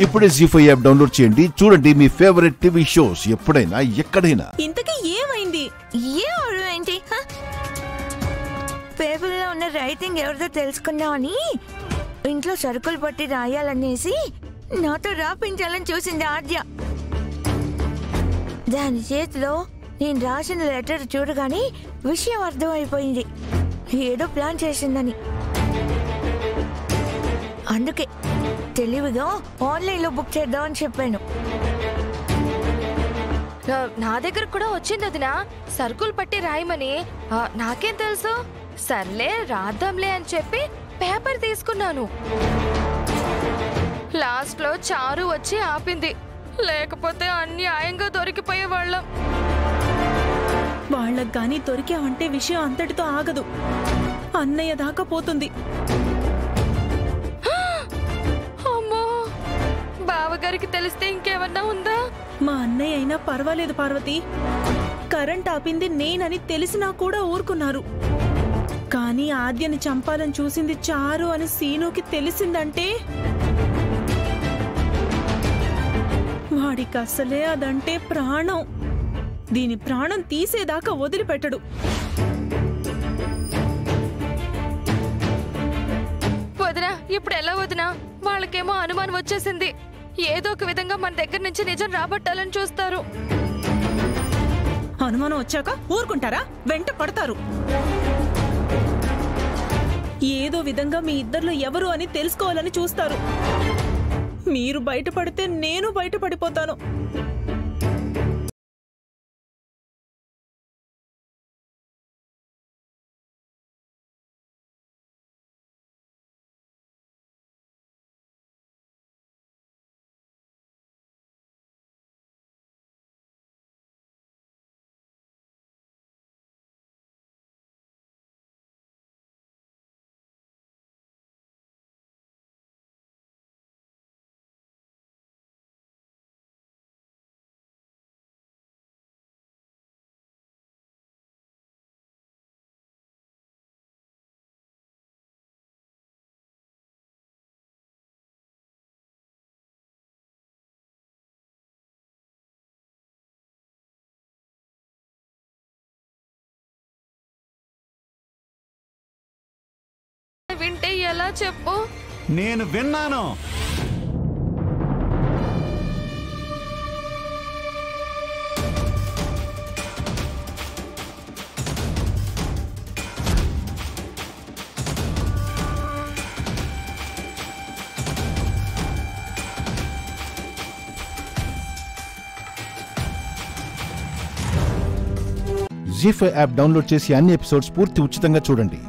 ఇప్పుడే జీ5 app download చేయండి. చూడండి మీ ఫేవరెట్ టీవీ షోస్ ఎప్పుడైనా ఎక్కడైనా. ఇంతకీ ఏమైంది? ఏంటి పేపర్లో ఉన్న రైటింగ్ ఎవరిదో తెలుసుకున్నామని ఇంట్లో సరుకులు పట్టి రాయాలనేసి నాతో రాపించాలని చూసింది ఆద్య. దాని చేతిలో నేను రాసిన లెటర్ చూడగానే విషయం అర్థమైపోయింది. ఏదో ప్లాన్ చేసిందని. అందుకే తెలివిగా ఆన్లైన్లో బుక్ చేద్దామని చెప్పాను. నా దగ్గర కూడా వచ్చింది వదినా, సరుకులు పట్టి రాయమని. నాకేం తెలుసు? సర్లే రాద్దాంలే అని చెప్పి పేపర్ తీసుకున్నాను. లాస్ట్ లో చారు వచ్చి ఆపింది. లేకపోతే అన్యాయంగా దొరికిపోయేవాళ్ళం. వాళ్ళకి గాని దొరికావంటే విషయం అంతటితో ఆగదు, అన్నయ్య దాకా పోతుంది. అమ్మో, బావగారికి తెలిస్తే ఇంకేమన్నా ఉందా? మా అన్నయ్య అయినా పర్వాలేదు పార్వతి, కరెంట్ ఆపింది నేనని తెలిసినా కూడా ఊరుకున్నారు. కానీ ఆద్యని చంపాలని చూసింది చారు అని సీనుకి తెలిసిందంటే వాడికి అసలే అదంటే ప్రాణం. దీని ప్రాణం తీసేదాకా వదిలిపెట్టడు. వదినా, ఇప్పుడు ఎలా వదినా? వాళ్ళకేమో అనుమానం వచ్చేసింది. ఏదో ఒక విధంగా మన దగ్గర నుంచి నిజం రాబట్టాలని చూస్తారు. అనుమానం వచ్చాక ఊరుకుంటారా? వెంట పడతారు. ఏదో విధంగా మీ ఇద్దరిలో ఎవరు అని తెలుసుకోవాలని చూస్తారు. మీరు బయటపడితే నేను బయటపడిపోతాను. వింటే ఎలా చెప్పు? నేను విన్నాను. జీ5 యాప్ డౌన్లోడ్ చేసి అన్ని ఎపిసోడ్స్ పూర్తి ఉచితంగా చూడండి.